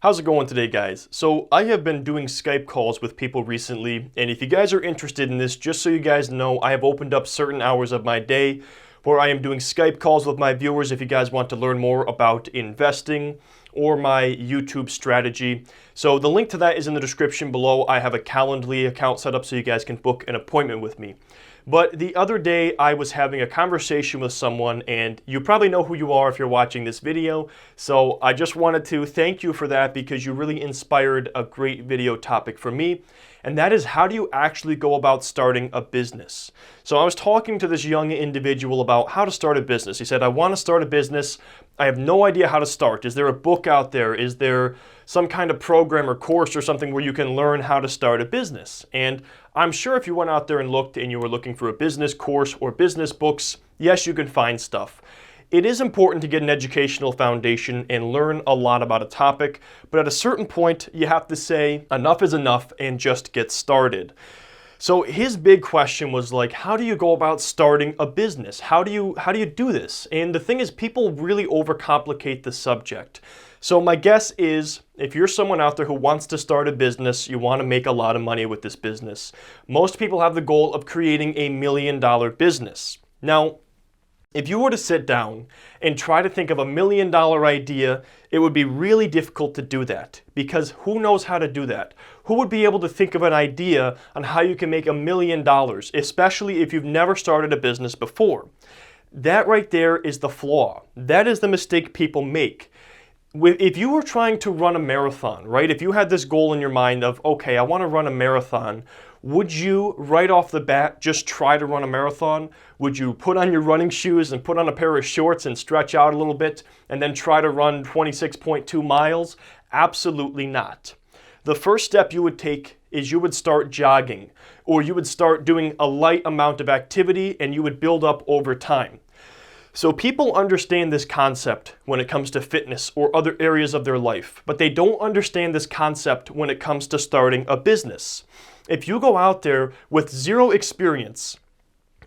How's it going today, guys? So I have been doing Skype calls with people recently, and if you guys are interested in this, just so you guys know, I have opened up certain hours of my day where I am doing Skype calls with my viewers if you guys want to learn more about investing or my YouTube strategy. So the link to that is in the description below. I have a Calendly account set up so you guys can book an appointment with me. But the other day I was having a conversation with someone, and you probably know who you are if you're watching this video. So I just wanted to thank you for that because you really inspired a great video topic for me. And that is, how do you actually go about starting a business? So I was talking to this young individual about how to start a business. He said, I want to start a business. I have no idea how to start. Is there a book out there? Is there some kind of program or course or something where you can learn how to start a business? And I'm sure if you went out there and looked and you were looking for a business course or business books, yes, you can find stuff. It is important to get an educational foundation and learn a lot about a topic, but at a certain point, you have to say enough is enough and just get started. So his big question was like, how do you go about starting a business? How do you do this? And the thing is, people really overcomplicate the subject. So my guess is, if you're someone out there who wants to start a business, you want to make a lot of money with this business, most people have the goal of creating $1 million business. Now, if you were to sit down and try to think of $1 million idea, it would be really difficult to do that, because who knows how to do that? Who would be able to think of an idea on how you can make $1 million, especially if you've never started a business before? That right there is the flaw. That is the mistake people make. If you were trying to run a marathon, right? If you had this goal in your mind of, okay, I want to run a marathon, would you right off the bat just try to run a marathon? Would you put on your running shoes and put on a pair of shorts and stretch out a little bit and then try to run 26.2 miles? Absolutely not. The first step you would take is you would start jogging, or you would start doing a light amount of activity, and you would build up over time. So people understand this concept when it comes to fitness or other areas of their life, but they don't understand this concept when it comes to starting a business. If you go out there with zero experience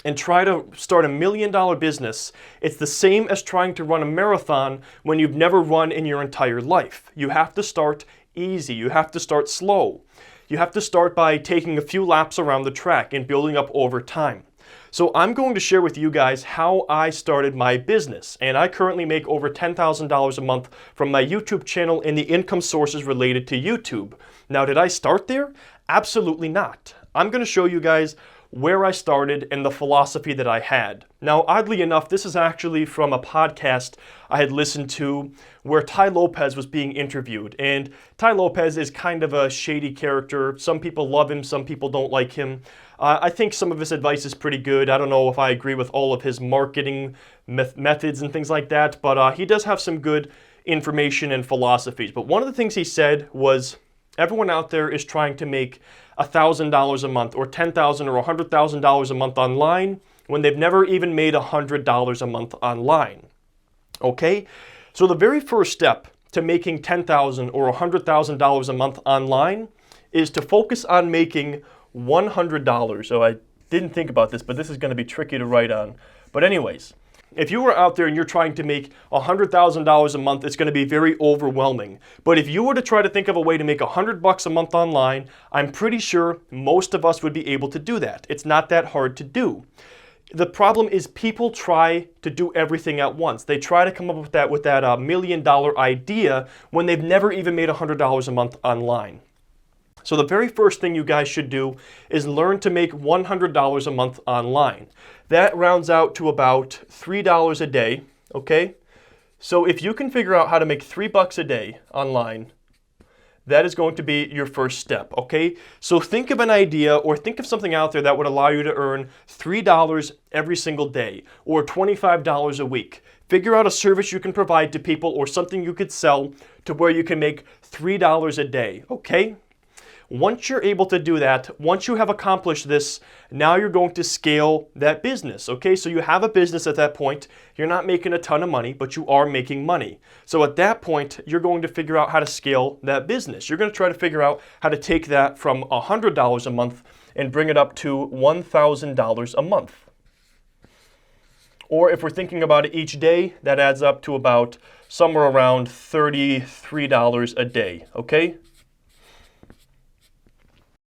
and try to start $1 million business, it's the same as trying to run a marathon when you've never run in your entire life. You have to start easy. You have to start slow. You have to start by taking a few laps around the track and building up over time. So I'm going to share with you guys how I started my business, and I currently make over $10,000 a month from my YouTube channel and the income sources related to YouTube. Now, did I start there? Absolutely not. I'm going to show you guys where I started and the philosophy that I had. Now, oddly enough, this is actually from a podcast I had listened to where Tai Lopez was being interviewed. And Tai Lopez is kind of a shady character. Some people love him, some people don't like him. I think some of his advice is pretty good. I don't know if I agree with all of his marketing methods and things like that, but he does have some good information and philosophies. But one of the things he said was, everyone out there is trying to make $1,000 a month or $10,000 or $100,000 a month online when they've never even made $100 a month online. Okay? So the very first step to making $10,000 or $100,000 a month online is to focus on making $100. So I didn't think about this, but this is going to be tricky to write on. But anyways, if you were out there and you're trying to make $100,000 a month, it's going to be very overwhelming. But if you were to try to think of a way to make $100 a month online, I'm pretty sure most of us would be able to do that. It's not that hard to do. The problem is people try to do everything at once. They try to come up with that $1 million idea when they've never even made $100 a month online. So the very first thing you guys should do is learn to make $100 a month online. That rounds out to about $3 a day, okay? So if you can figure out how to make $3 a day online, that is going to be your first step, okay? So think of an idea or think of something out there that would allow you to earn $3 every single day or $25 a week. Figure out a service you can provide to people or something you could sell to where you can make $3 a day, okay? Once you're able to do that, once you have accomplished this, now you're going to scale that business, okay? So you have a business at that point. You're not making a ton of money, but you are making money. So at that point, you're going to figure out how to scale that business. You're going to try to figure out how to take that from $100 a month and bring it up to $1,000 a month. Or if we're thinking about it each day, that adds up to about somewhere around $33 a day, okay?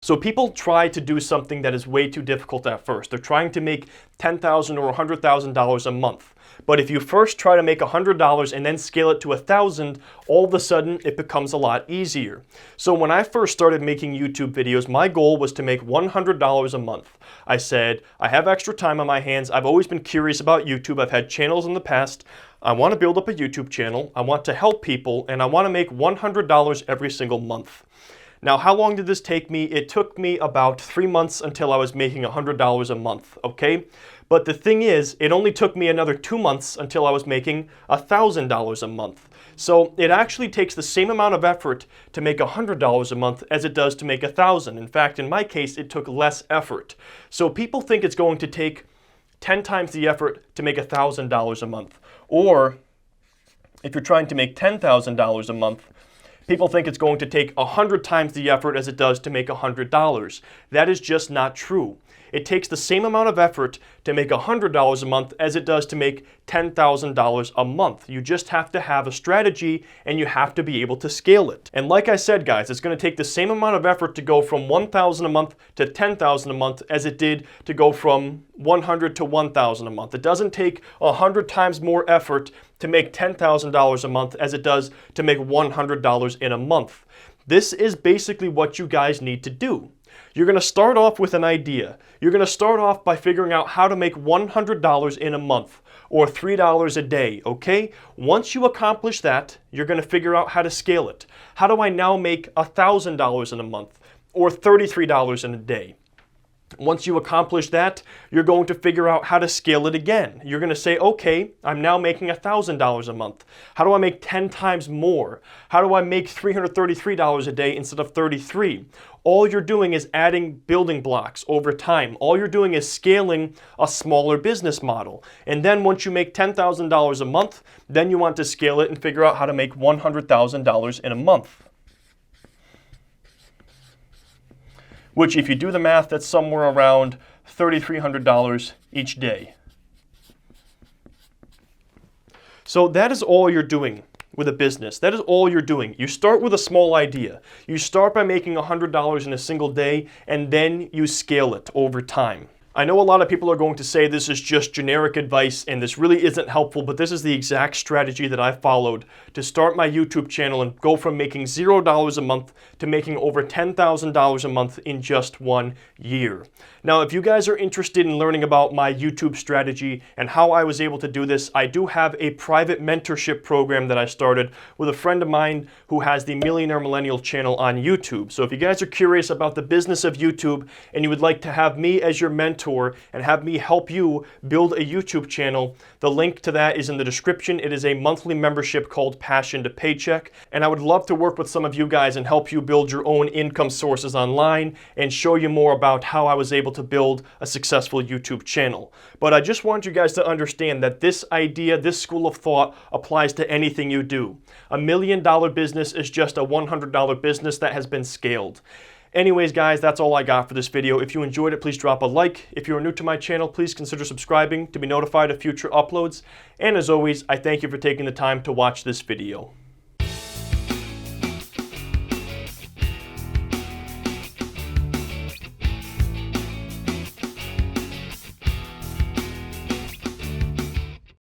So people try to do something that is way too difficult at first. They're trying to make $10,000 or $100,000 a month. But if you first try to make $100 and then scale it to $1,000, all of a sudden it becomes a lot easier. So when I first started making YouTube videos, my goal was to make $100 a month. I said, I have extra time on my hands. I've always been curious about YouTube. I've had channels in the past. I want to build up a YouTube channel. I want to help people, and I want to make $100 every single month. Now, how long did this take me? It took me about 3 months until I was making $100 a month, okay? But the thing is, it only took me another 2 months until I was making $1,000 a month. So it actually takes the same amount of effort to make $100 a month as it does to make $1,000. In fact, in my case, it took less effort. So people think it's going to take 10 times the effort to make $1,000 a month. Or if you're trying to make $10,000 a month, people think it's going to take 100 times the effort as it does to make $100. That is just not true. It takes the same amount of effort to make $100 a month as it does to make $10,000 a month. You just have to have a strategy and you have to be able to scale it. And like I said, guys, it's going to take the same amount of effort to go from $1,000 a month to $10,000 a month as it did to go from $100 to $1,000 a month. It doesn't take 100 times more effort to make $10,000 a month as it does to make $100 in a month. This is basically what you guys need to do. You're going to start off with an idea. You're going to start off by figuring out how to make $100 in a month or $3 a day, okay? Once you accomplish that, you're going to figure out how to scale it. How do I now make $1,000 in a month or $33 in a day? Once you accomplish that, you're going to figure out how to scale it again. You're going to say, okay, I'm now making $1,000 a month. How do I make 10 times more? How do I make $333 a day instead of $33? All you're doing is adding building blocks over time. All you're doing is scaling a smaller business model. And then once you make $10,000 a month, then you want to scale it and figure out how to make $100,000 in a month. Which, if you do the math, that's somewhere around $3,300 each day. So that is all you're doing with a business. That is all you're doing. You start with a small idea. You start by making $100 in a single day, and then you scale it over time. I know a lot of people are going to say this is just generic advice and this really isn't helpful, but this is the exact strategy that I followed to start my YouTube channel and go from making $0 a month to making over $10,000 a month in just 1 year. Now, if you guys are interested in learning about my YouTube strategy and how I was able to do this, I do have a private mentorship program that I started with a friend of mine who has the Millionaire Millennial channel on YouTube. So if you guys are curious about the business of YouTube and you would like to have me as your mentor and have me help you build a YouTube channel, the link to that is in the description. It is a monthly membership called Passion to Paycheck, and I would love to work with some of you guys and help you build your own income sources online and show you more about how I was able to build a successful YouTube channel. But I just want you guys to understand that this idea, this school of thought applies to anything you do. $1 million business is just a $100 business that has been scaled. Anyways, guys, that's all I got for this video. If you enjoyed it, please drop a like. If you are new to my channel, please consider subscribing to be notified of future uploads. And as always, I thank you for taking the time to watch this video.